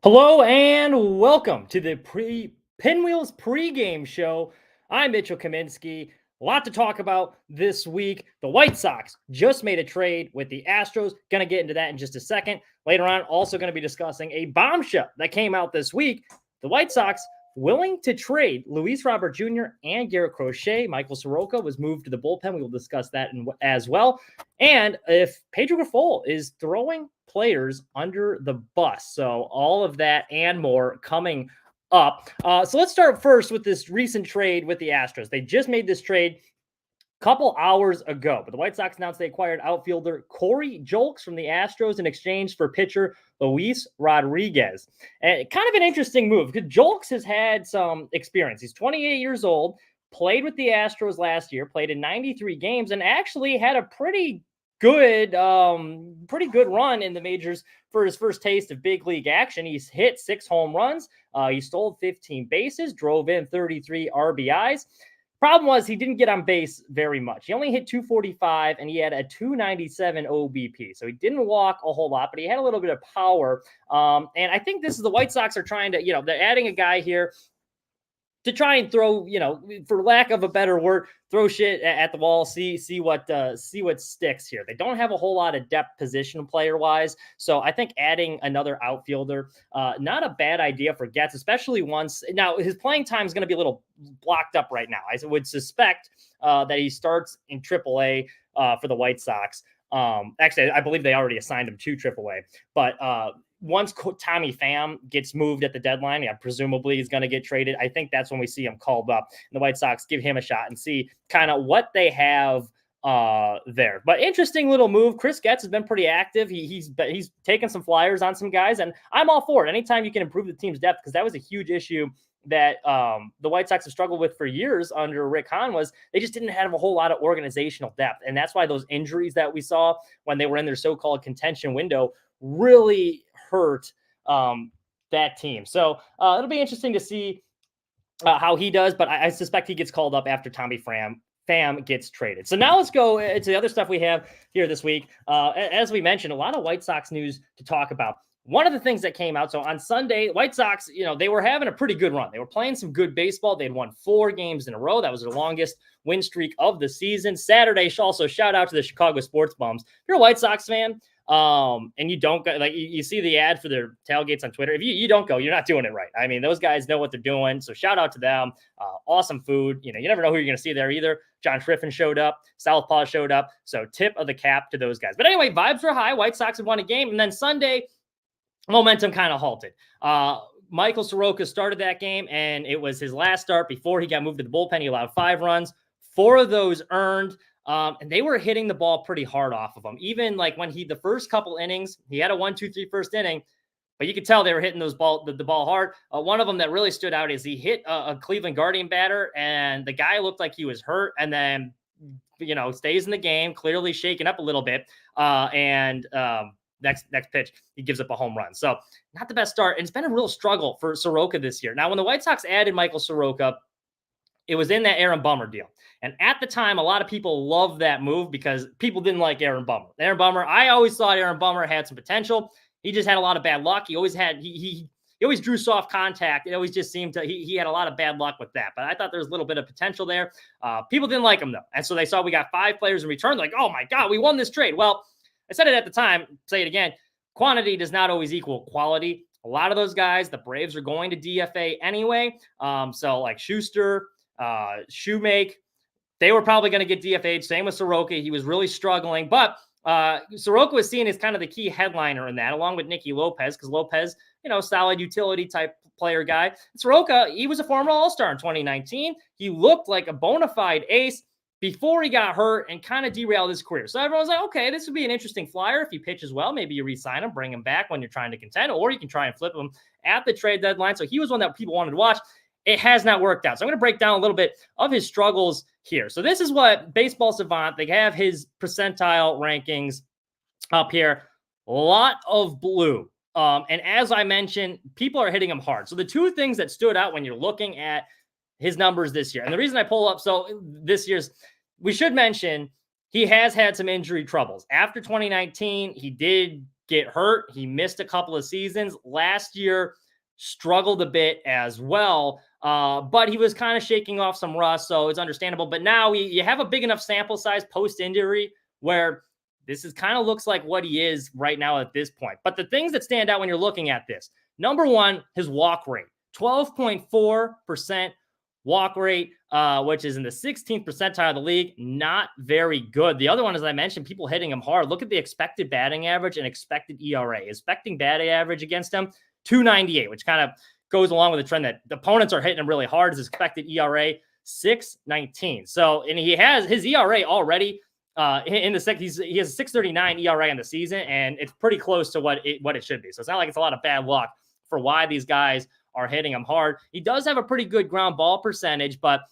Hello and welcome to the Pinwheels pregame show. I'm Mitchell Kaminski. A lot to talk about this week. The White Sox just made a trade with the Astros. Going to get into that in just a second. Later on, also going to be discussing a bombshell that came out this week. The White Sox willing to trade Luis Robert Jr. and Garrett Crochet. Michael Soroka was moved to the bullpen. We will discuss that as well. And if Pedro Grifol is throwing players under the bus. So all of that and more coming up. So let's start first with this recent trade with the Astros. They just made this trade a couple hours ago, but the White Sox announced they acquired outfielder Corey Julks from the Astros in exchange for pitcher Luis Rodriguez. And kind of an interesting move because Julks has had some experience. He's 28 years old, played with the Astros last year, played in 93 games, and actually had a pretty good run in the majors for his first taste of big league action. He's hit 6 home runs. He stole 15 bases, drove in 33 RBIs. Problem was he didn't get on base very much. He only hit 245 and he had a 297 OBP. So he didn't walk a whole lot, but he had a little bit of power. And I think this is the White Sox are trying to, they're adding a guy here to try and throw, for lack of a better word, throw shit at the wall, see what sticks here. They don't have a whole lot of depth position player wise. So I think adding another outfielder, not a bad idea for Getz, especially once now his playing time is going to be a little blocked up right now. I would suspect that he starts in AAA for the White Sox. Actually, I believe they already assigned him to AAA, but once Tommy Pham gets moved at the deadline, presumably he's going to get traded. I think that's when we see him called up. And the White Sox give him a shot and see kind of what they have there. But interesting little move. Chris Getz has been pretty active. He's taken some flyers on some guys, and I'm all for it. Anytime you can improve the team's depth, because that was a huge issue that the White Sox have struggled with for years under Rick Hahn, was they just didn't have a whole lot of organizational depth. And that's why those injuries that we saw when they were in their so-called contention window really hurt that team. So it'll be interesting to see how he does, but I suspect he gets called up after Tommy Pham gets traded. So now let's go to the other stuff we have here this week. As we mentioned, a lot of White Sox news to talk about. One of the things that came out, so on Sunday, White Sox, they were having a pretty good run. They were playing some good baseball. They'd won 4 games in a row. That was their longest win streak of the season. Saturday, also shout out to the Chicago Sports Bums. If you're a White Sox fan, and you don't go, like you see the ad for their tailgates on Twitter. If you don't go, you're not doing it right. I mean, those guys know what they're doing. So shout out to them. Awesome food. You never know who you're going to see there either. John Schriffen showed up. Southpaw showed up. So tip of the cap to those guys. But anyway, vibes were high. White Sox had won a game. And then Sunday, momentum kind of halted. Michael Soroka started that game, and it was his last start before he got moved to the bullpen. He allowed 5 runs. 4 of those earned. And they were hitting the ball pretty hard off of him. Even like when the first couple innings, he had a 1-2-3 first inning, but you could tell they were hitting the ball hard. One of them that really stood out is he hit a Cleveland Guardian batter, and the guy looked like he was hurt, and then, stays in the game, clearly shaken up a little bit. Next pitch, he gives up a home run. So not the best start. And it's been a real struggle for Soroka this year. Now, when the White Sox added Michael Soroka, it was in that Aaron Bummer deal. And at the time, a lot of people loved that move because people didn't like Aaron Bummer. I always thought Aaron Bummer had some potential. He just had a lot of bad luck. He always had, he always drew soft contact. It always just seemed to, he had a lot of bad luck with that. But I thought there was a little bit of potential there. People didn't like him though. And so they saw we got 5 players in return. Like, oh my God, we won this trade. Well, I said it at the time, say it again. Quantity does not always equal quality. A lot of those guys, the Braves are going to DFA anyway. So like Schuster, Shoemake, they were probably going to get DFA'd. Same with Soroka. He was really struggling, but Soroka was seen as kind of the key headliner in that, along with Nicky Lopez, because Lopez, solid utility type player guy. And Soroka, he was a former All-Star in 2019. He looked like a bona fide ace before he got hurt and kind of derailed his career. So everyone's like, okay, this would be an interesting flyer. If he pitches well, maybe you re-sign him, bring him back when you're trying to contend, or you can try and flip him at the trade deadline. So he was one that people wanted to watch. It has not worked out. So I'm going to break down a little bit of his struggles here. So this is what Baseball Savant, they have his percentile rankings up here. A lot of blue. And as I mentioned, people are hitting him hard. So the 2 things that stood out when you're looking at his numbers this year, and the reason I pull up, so this year's, we should mention, he has had some injury troubles. After 2019, he did get hurt. He missed a couple of seasons. Last year, struggled a bit as well, but he was kind of shaking off some rust, so it's understandable. But now you have a big enough sample size post-injury where this is kind of looks like what he is right now at this point. But the things that stand out when you're looking at this, number one, his walk rate, 12.4% walk rate, which is in the 16th percentile of the league. Not very good. The other one, as I mentioned, people hitting him hard. Look at the expected batting average and expected ERA. Expecting batting average against him, 298, which kind of goes along with the trend that the opponents are hitting him really hard. His expected ERA, 6.19. So, and he has his ERA already in the second. He has a 6.39 ERA in the season, and it's pretty close to what it should be. So it's not like it's a lot of bad luck for why these guys are hitting him hard. He does have a pretty good ground ball percentage, but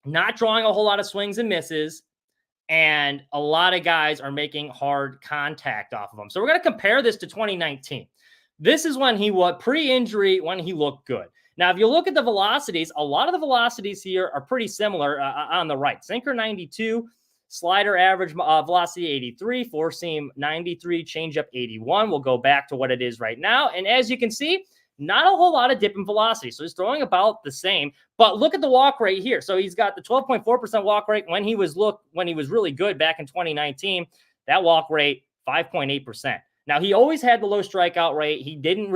not drawing a whole lot of swings and misses. And a lot of guys are making hard contact off of him. So we're going to compare this to 2019. This is when he was pre-injury, when he looked good. Now, if you look at the velocities, a lot of the velocities here are pretty similar on the right. Sinker 92, slider average velocity 83, four seam 93, changeup 81. We'll go back to what it is right now. And as you can see, not a whole lot of dip in velocity. So he's throwing about the same. But look at the walk rate here. So he's got the 12.4% walk rate when he was really good back in 2019. That walk rate, 5.8%. Now, he always had the low strikeout rate. He didn't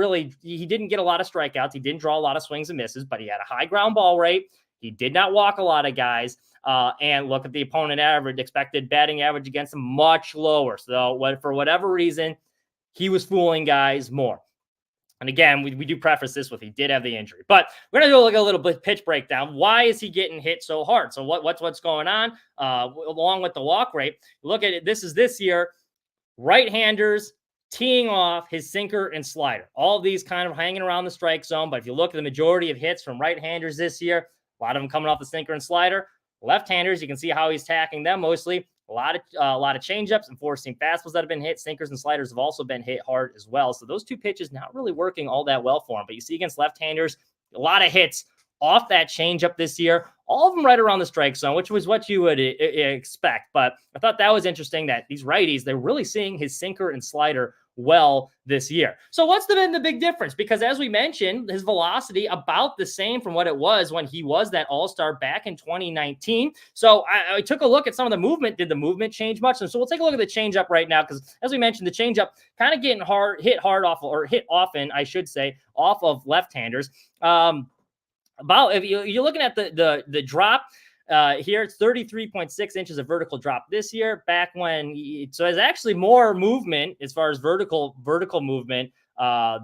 get a lot of strikeouts. He didn't draw a lot of swings and misses, but he had a high ground ball rate. He did not walk a lot of guys. And look at the opponent average, expected batting average against him, much lower. So for whatever reason, he was fooling guys more. And again, we do preface this with he did have the injury. But we're going to do like a little bit pitch breakdown. Why is he getting hit so hard? So what's going on along with the walk rate? Look at it. This year, right-handers teeing off his sinker and slider. All of these kind of hanging around the strike zone. But if you look at the majority of hits from right-handers this year, a lot of them coming off the sinker and slider. Left-handers, you can see how he's attacking them mostly. A lot of changeups and four-seam fastballs that have been hit. Sinkers and sliders have also been hit hard as well. So those two pitches not really working all that well for him. But you see against left-handers, a lot of hits off that changeup this year. All of them right around the strike zone, which was what you would expect. But I thought that was interesting that these righties, they're really seeing his sinker and slider well this year. So what's been the big difference? Because as we mentioned, his velocity about the same from what it was when he was that all-star back in 2019. So I took a look at some of the movement. Did the movement change much? And so we'll take a look at the changeup right now, because as we mentioned, the changeup kind of getting hit often, I should say, off of left-handers. If you're looking at the drop, here it's 33.6 inches of vertical drop this year. Back when, so there's actually more movement as far as vertical movement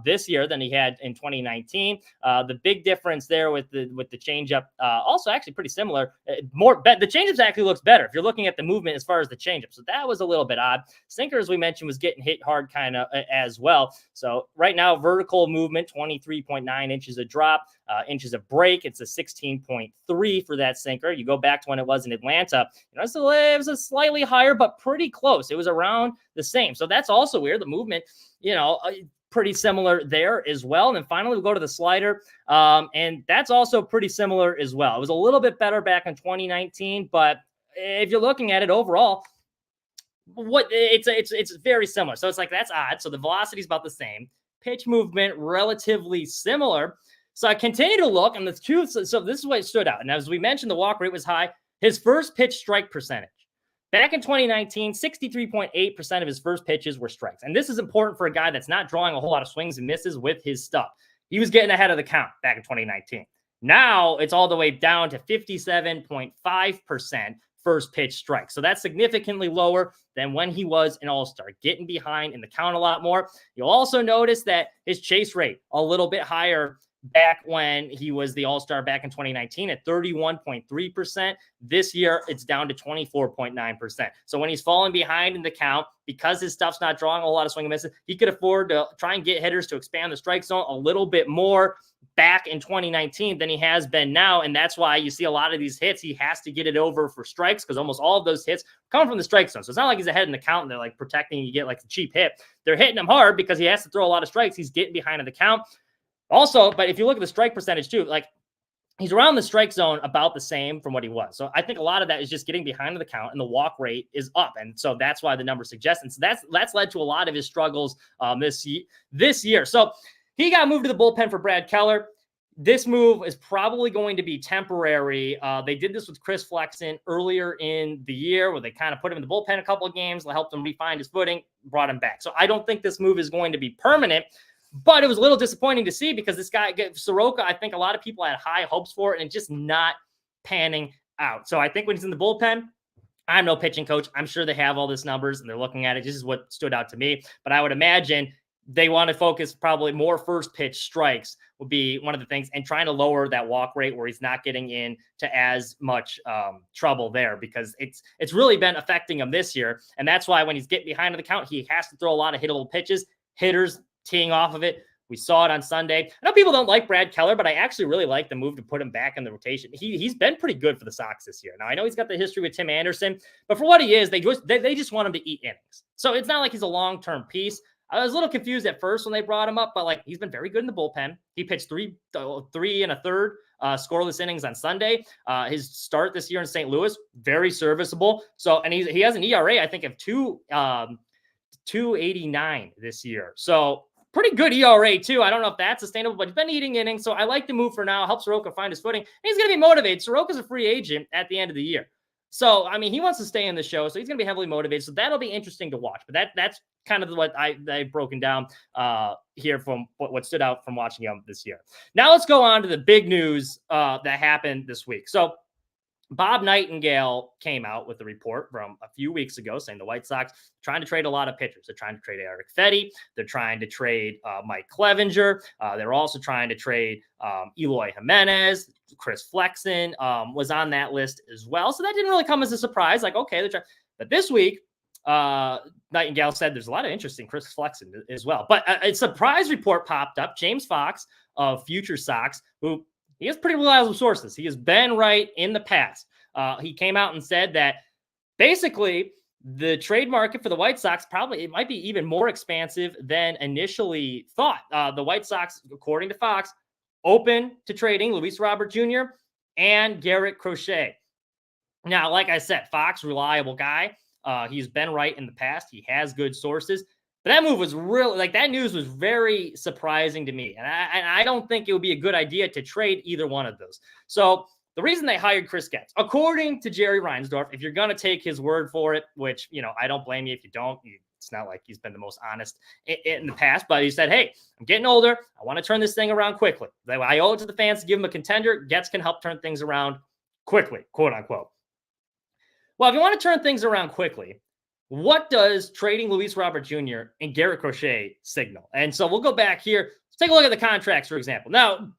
this year than he had in 2019. The big difference there with the changeup, also actually pretty similar. The changeup actually looks better if you're looking at the movement as far as the changeup. So that was a little bit odd. Sinker, as we mentioned, was getting hit hard kind of as well. So right now, vertical movement 23.9 inches of drop, inches of break. It's a 16.3 for that sinker. You go back to when it was in Atlanta. It was a slightly higher, but pretty close. It was around the same. So that's also weird. The movement, pretty similar there as well. And then finally, we'll go to the slider. And that's also pretty similar as well. It was a little bit better back in 2019, but if you're looking at it overall, it's very similar. So it's like, that's odd. So the velocity is about the same. Pitch movement, relatively similar. So I continue to look, and so this is what it stood out. And as we mentioned, the walk rate was high. His first pitch strike percentage. Back in 2019, 63.8% of his first pitches were strikes. And this is important for a guy that's not drawing a whole lot of swings and misses with his stuff. He was getting ahead of the count back in 2019. Now it's all the way down to 57.5% first pitch strikes. So that's significantly lower than when he was an all-star, getting behind in the count a lot more. You'll also notice that his chase rate a little bit higher back when he was the all-star back in 2019 at 31.3%. This year, it's down to 24.9%. So when he's falling behind in the count, because his stuff's not drawing a lot of swing and misses, he could afford to try and get hitters to expand the strike zone a little bit more back in 2019 than he has been now. And that's why you see a lot of these hits. He has to get it over for strikes, because almost all of those hits come from the strike zone. So it's not like he's ahead in the count and they're like protecting, you get like a cheap hit. They're hitting him hard because he has to throw a lot of strikes. He's getting behind in the count. Also, but if you look at the strike percentage too, like he's around the strike zone about the same from what he was. So I think a lot of that is just getting behind the count, and the walk rate is up. And so that's why the numbers suggest. And so that's led to a lot of his struggles this year. So he got moved to the bullpen for Brad Keller. This move is probably going to be temporary. They did this with Chris Flexen earlier in the year where they kind of put him in the bullpen a couple of games, helped him refine his footing, brought him back. So I don't think this move is going to be permanent, but it was a little disappointing to see because this guy, Soroka, I think a lot of people had high hopes for it and just not panning out. So I think when he's in the bullpen, I'm no pitching coach. I'm sure they have all these numbers and they're looking at it. This is what stood out to me. But I would imagine they want to focus probably more first pitch strikes would be one of the things, and trying to lower that walk rate where he's not getting into as much trouble there, because it's really been affecting him this year. And that's why when he's getting behind the count, he has to throw a lot of hittable pitches, hitters teeing off of it. We saw it on Sunday. I know people don't like Brad Keller, but I actually really like the move to put him back in the rotation. He's been pretty good for the Sox this year. Now, I know he's got the history with Tim Anderson, but for what he is, they just want him to eat innings. So it's not like he's a long-term piece. I was a little confused at first when they brought him up, but he's been very good in the bullpen. He pitched three and a third scoreless innings on Sunday. His start this year in St. Louis, very serviceable. So, and he has an ERA, I think, of 2.89 this year. So pretty good ERA too. I don't know if that's sustainable, but he's been eating innings. So I like the move for now. Help Soroka find his footing. And he's going to be motivated. Soroka's a free agent at the end of the year. So, I mean, he wants to stay in the show, so he's going to be heavily motivated. So that'll be interesting to watch. But that's kind of what I've broken down here from what stood out from watching him this year. Now let's go on to the big news that happened this week. So Bob Nightingale came out with a report from a few weeks ago saying the White Sox trying to trade a lot of pitchers. They're trying to trade Eric Fetty. They're trying to trade Mike Clevenger. They're also trying to trade Eloy Jimenez. Chris Flexen was on that list as well. So that didn't really come as a surprise. Okay, they're trying. But this week, Nightingale said there's a lot of interest in Chris Flexen as well. But a surprise report popped up. James Fox of Future Sox, who he has pretty reliable sources. He has been right in the past. He came out and said that basically the trade market for the White Sox it might be even more expansive than initially thought. The White Sox, according to Fox, open to trading Luis Robert Jr. and Garrett Crochet. Now, like I said, Fox, reliable guy. He's been right in the past. He has good sources. But that move was really, that news was very surprising to me. And I don't think it would be a good idea to trade either one of those. So the reason they hired Chris Getz, according to Jerry Reinsdorf, if you're going to take his word for it, which, I don't blame you if you don't. It's not like he's been the most honest in the past, but he said, hey, I'm getting older. I want to turn this thing around quickly. I owe it to the fans to give him a contender. Getz can help turn things around quickly, quote unquote. Well, if you want to turn things around quickly, what does trading Luis Robert Jr. and Garrett Crochet signal? And so we'll go back here. Let's take a look at the contracts, for example. Now,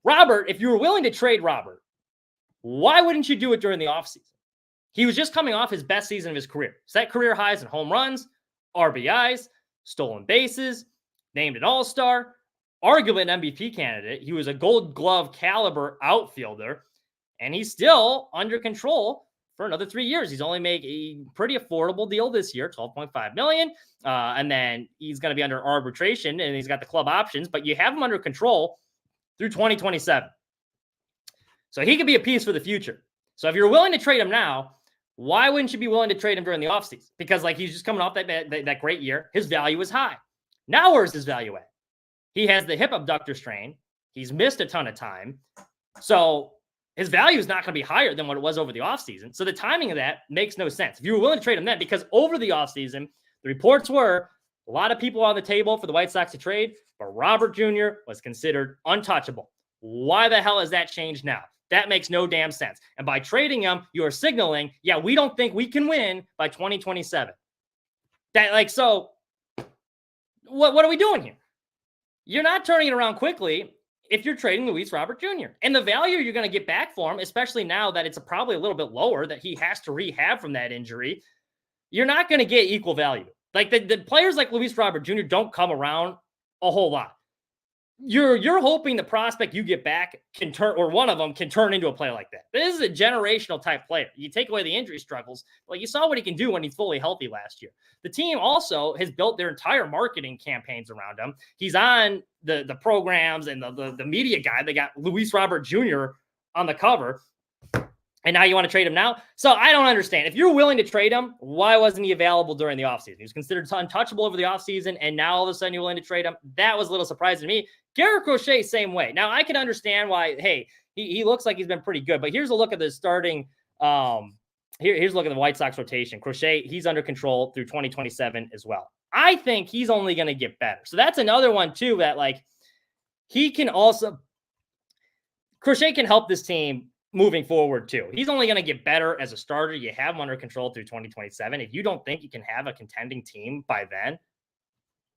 Robert, if you were willing to trade Robert, why wouldn't you do it during the offseason? He was just coming off his best season of his career. Set career highs in home runs, RBIs, stolen bases, named an all-star, arguably an MVP candidate. He was a Gold Glove caliber outfielder, and he's still under control for another 3 years. He's only made a pretty affordable deal this year, $12.5 million. And then he's going to be under arbitration, and he's got the club options, but you have him under control through 2027. So he could be a piece for the future. So if you're willing to trade him now, why wouldn't you be willing to trade him during the offseason? Because he's just coming off that great year. His value is high. Now where's his value at? He has the hip abductor strain. He's missed a ton of time. So his value is not going to be higher than what it was over the offseason. So the timing of that makes no sense. If you were willing to trade him then, because over the offseason, the reports were a lot of people on the table for the White Sox to trade, but Robert Jr. was considered untouchable. Why the hell has that changed now? That makes no damn sense. And by trading him, you are signaling, yeah, we don't think we can win by 2027. So what are we doing here? You're not turning it around quickly if you're trading Luis Robert Jr. And the value you're going to get back for him, especially now that it's probably a little bit lower, that he has to rehab from that injury, you're not going to get equal value. The players like Luis Robert Jr. don't come around a whole lot. You're hoping the prospect you get back can turn, or one of them can turn into a player like that. This is a generational type player. You take away the injury struggles, you saw what he can do when he's fully healthy last year. The team also has built their entire marketing campaigns around him. He's on the programs and the media guy. They got Luis Robert Jr. on the cover. And now you want to trade him now? So I don't understand. If you're willing to trade him, why wasn't he available during the offseason? He was considered untouchable over the offseason, and now all of a sudden you're willing to trade him. That was a little surprising to me. Garrett Crochet, same way. Now I can understand why, hey, he looks like he's been pretty good, but here's a look at the starting. Here's a look at the White Sox rotation. Crochet, he's under control through 2027 as well. I think he's only going to get better. So that's another one too, that like he can also, Crochet can help this team moving forward too. He's only going to get better as a starter. You have him under control through 2027. If you don't think you can have a contending team by then,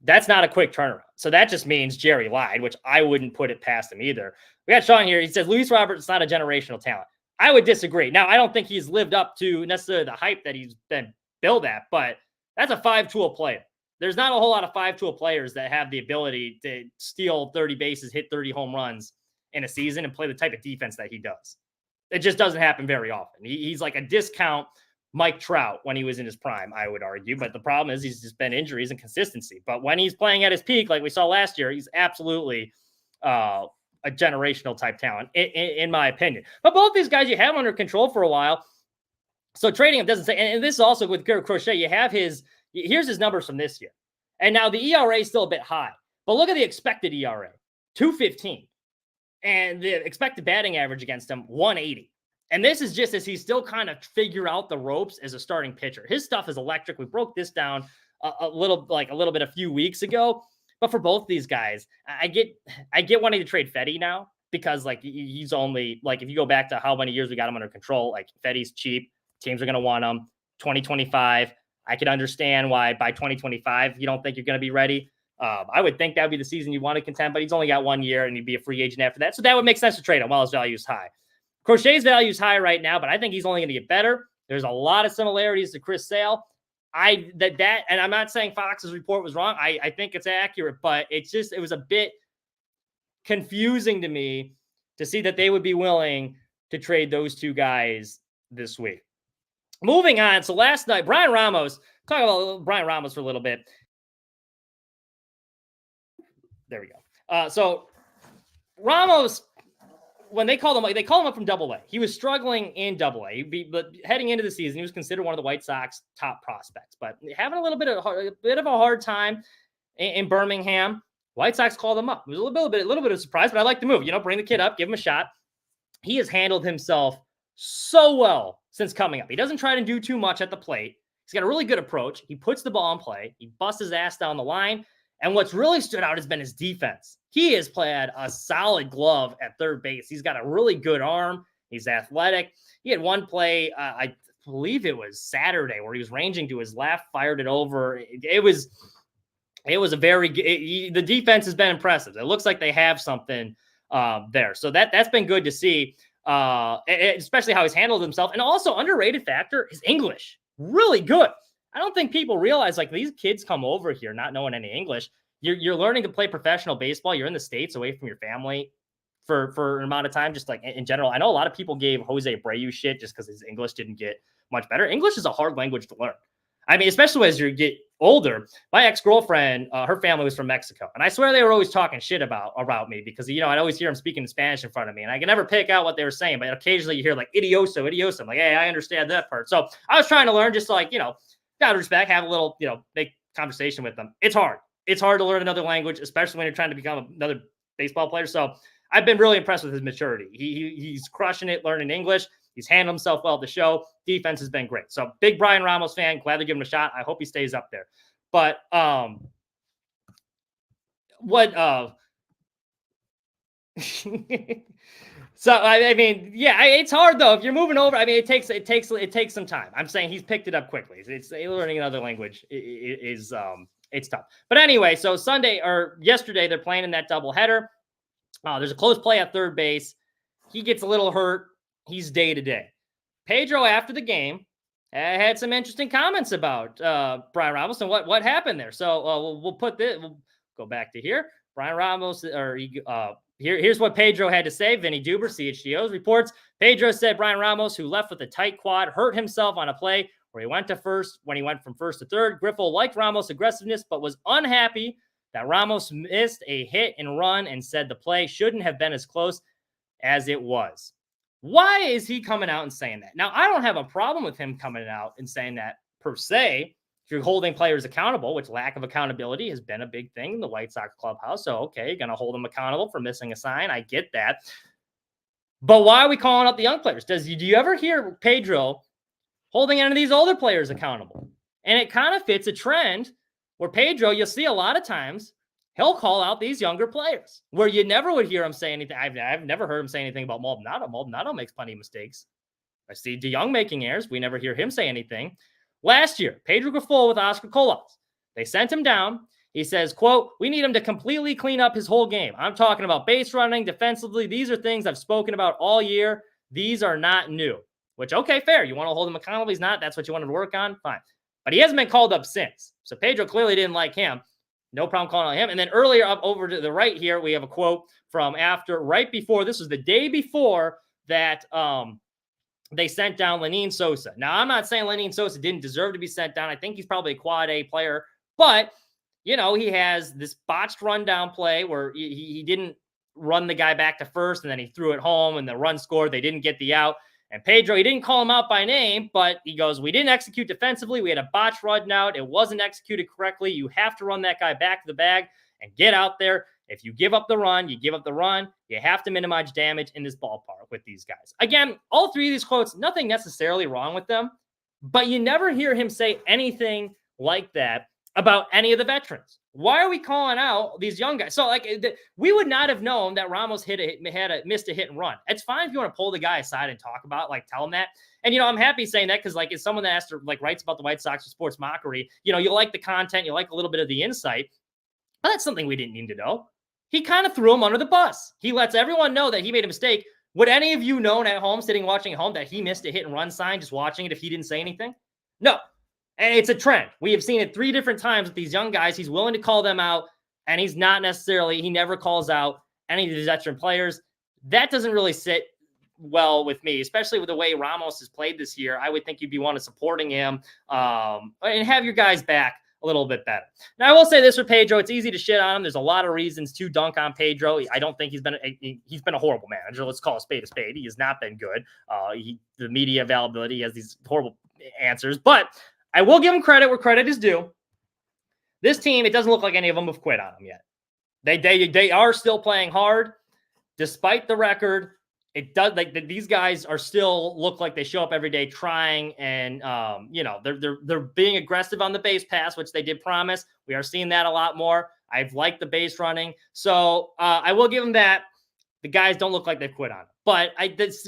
that's not a quick turnaround. So that just means Jerry lied, which I wouldn't put it past him either. We got Sean here. He says Luis Roberts is not a generational talent. I would disagree. Now, I don't think he's lived up to necessarily the hype that he's been billed at, but that's a 5-tool player. There's not a whole lot of 5-tool players that have the ability to steal 30 bases, hit 30 home runs in a season, and play the type of defense that he does. It just doesn't happen very often. He's like a discount Mike Trout when he was in his prime, I would argue. But the problem is he's just been injuries and consistency. But when he's playing at his peak, like we saw last year, he's absolutely a generational type talent, in my opinion. But both these guys you have under control for a while. So trading him doesn't say, and this is also with Garrett Crochet, you have here's his numbers from this year. And now the ERA is still a bit high. But look at the expected ERA, 2.15. And the expected batting average against him, 180. And this is just as he's still kind of figure out the ropes as a starting pitcher. His stuff is electric. We broke this down a little bit a few weeks ago. But for both these guys, I get wanting to trade Fedde now because like he's only like, if you go back to how many years we got him under control, like Fedde's cheap. Teams are going to want him. 2025. I can understand why by 2025 you don't think you're going to be ready. I would think that would be the season you want to contend, but he's only got 1 year and he'd be a free agent after that. So that would make sense to trade him while his value is high. Crochet's value is high right now, but I think he's only going to get better. There's a lot of similarities to Chris Sale. And I'm not saying Fox's report was wrong. I think it's accurate, but it was a bit confusing to me to see that they would be willing to trade those two guys this week. Moving on. So last night, Brian Ramos, talk about Brian Ramos for a little bit. There we go. So Ramos, when they called him up from Double-A. He was struggling in Double-A, but heading into the season, he was considered one of the White Sox top prospects. But having a bit of a hard time in Birmingham, White Sox called him up. It was a little bit of a surprise, but I like the move. Bring the kid up, give him a shot. He has handled himself so well since coming up. He doesn't try to do too much at the plate. He's got a really good approach. He puts the ball in play. He busts his ass down the line. And what's really stood out has been his defense. He has played a solid glove at third base. He's got a really good arm. He's athletic. He had one play, I believe it was Saturday, where he was ranging to his left, fired it over. It was a very good. The defense has been impressive. It looks like they have something there. So that's been good to see, especially how he's handled himself. And also underrated factor is English. Really good. I don't think people realize like these kids come over here not knowing any English. You're learning to play professional baseball. You're in the States away from your family for an amount of time, just like in general. I know a lot of people gave Jose Abreu shit just because his English didn't get much better. English is a hard language to learn. I mean, especially as you get older. My ex-girlfriend, her family was from Mexico. And I swear they were always talking shit about me because, I'd always hear them speaking Spanish in front of me. And I could never pick out what they were saying. But occasionally you hear like idioso. I'm like, hey, I understand that part. So I was trying to learn just like, out of respect, have a little, make conversation with them. It's hard. It's hard to learn another language, especially when you're trying to become another baseball player. So I've been really impressed with his maturity. He's crushing it, learning English. He's handled himself well at the show. Defense has been great. So big Brian Ramos fan. Glad to give him a shot. I hope he stays up there. But so I mean, yeah, it's hard though. If you're moving over, I mean, it takes some time. I'm saying he's picked it up quickly. It's learning another language is it's tough. But anyway, so yesterday they're playing in that doubleheader. There's a close play at third base. He gets a little hurt. He's day to day. Pedro after the game had some interesting comments about Brian Ramos and what happened there. So we'll go back to here. Brian Ramos, here's what Pedro had to say. Vinny Duber, CHGO's reports. Pedro said Brian Ramos, who left with a tight quad, hurt himself on a play where he went to first when he went from first to third. Grifol liked Ramos' aggressiveness, but was unhappy that Ramos missed a hit and run and said the play shouldn't have been as close as it was. Why is he coming out and saying that? Now, I don't have a problem with him coming out and saying that per se. If you're holding players accountable, which lack of accountability has been a big thing in the White Sox clubhouse. So, okay, you're going to hold them accountable for missing a sign. I get that. But why are we calling out the young players? Do you ever hear Pedro holding any of these older players accountable? And it kind of fits a trend where Pedro, you'll see a lot of times, he'll call out these younger players where you never would hear him say anything. I've never heard him say anything about Maldonado. Maldonado makes plenty of mistakes. I see DeYoung making errors. We never hear him say anything. Last year, Pedro Grifol with Oscar Colas. They sent him down. He says, quote, we need him to completely clean up his whole game. I'm talking about base running, defensively. These are things I've spoken about all year. These are not new. Which, okay, fair. You want to hold him accountable? He's not. That's what you wanted to work on? Fine. But he hasn't been called up since. So Pedro clearly didn't like him. No problem calling on him. And then earlier up over to the right here, we have a quote from right before, this was the day before that they sent down Lenyn Sosa. Now, I'm not saying Lenyn Sosa didn't deserve to be sent down. I think he's probably a quad A player. But, you know, he has this botched rundown play where he didn't run the guy back to first, and then he threw it home, and the run scored. They didn't get the out. And Pedro, he didn't call him out by name, but he goes, we didn't execute defensively. We had a botched run out. It wasn't executed correctly. You have to run that guy back to the bag and get out there. If you give up the run, you give up the run. You have to minimize damage in this ballpark with these guys. Again, all three of these quotes, nothing necessarily wrong with them, but you never hear him say anything like that about any of the veterans. Why are we calling out these young guys? So, like, we would not have known that Ramos missed a hit and run. It's fine if you want to pull the guy aside and talk about, like, tell him that. And, you know, I'm happy saying that because, like, as someone that has to, like, writes about the White Sox or sports mockery, you know, you like the content, you like a little bit of the insight. But that's something we didn't need to know. He kind of threw him under the bus. He lets everyone know that he made a mistake. Would any of you known at home, watching at home, that he missed a hit and run sign just watching it if he didn't say anything? No. And it's a trend. We have seen it 3 different times with these young guys. He's willing to call them out, and he never calls out any of these veteran players. That doesn't really sit well with me, especially with the way Ramos has played this year. I would think you'd be one of supporting him and have your guys back a little bit better. Now, I will say this for Pedro. It's easy to shit on him. There's a lot of reasons to dunk on Pedro. I don't think he's been a horrible manager. Let's call a spade a spade. He has not been good. The media availability, he has these horrible answers, but I will give him credit where credit is due. This team, it doesn't look like any of them have quit on him yet. They are still playing hard, despite the record. It does, like, these guys are still look like they show up every day trying, and you know, they're being aggressive on the base pass, which they did promise. We are seeing that a lot more. I've liked the base running, so I will give them that. The guys don't look like they've quit on him. But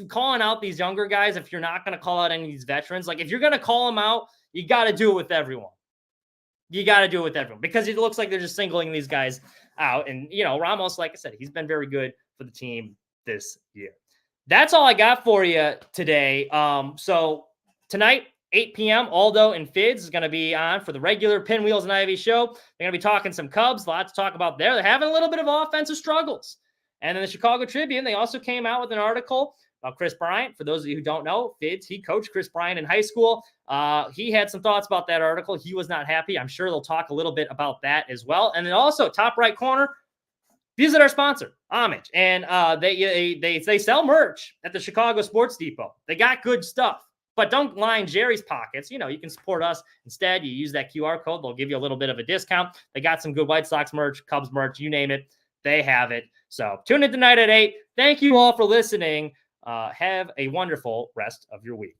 calling out these younger guys, if you're not going to call out any of these veterans, like, if you're going to call them out, you got to do it with everyone. You got to do it with everyone because it looks like they're just singling these guys out. And, you know, Ramos, like I said, he's been very good for the team this year. That's all I got for you today. So tonight, 8 p.m., Aldo and Fids is going to be on for the regular Pinwheels and Ivy show. They're going to be talking some Cubs, lots to talk about there. They're having a little bit of offensive struggles. And then the Chicago Tribune, they also came out with an article about Chris Bryant. For those of you who don't know, Fids, he coached Chris Bryant in high school. He had some thoughts about that article. He was not happy. I'm sure they'll talk a little bit about that as well. And then also, top right corner, visit our sponsor, Homage. And they sell merch at the Chicago Sports Depot. They got good stuff. But don't line Jerry's pockets. You know, you can support us. Instead, you use that QR code. They'll give you a little bit of a discount. They got some good White Sox merch, Cubs merch, you name it. They have it. So tune in tonight at 8. Thank you all for listening. Have a wonderful rest of your week.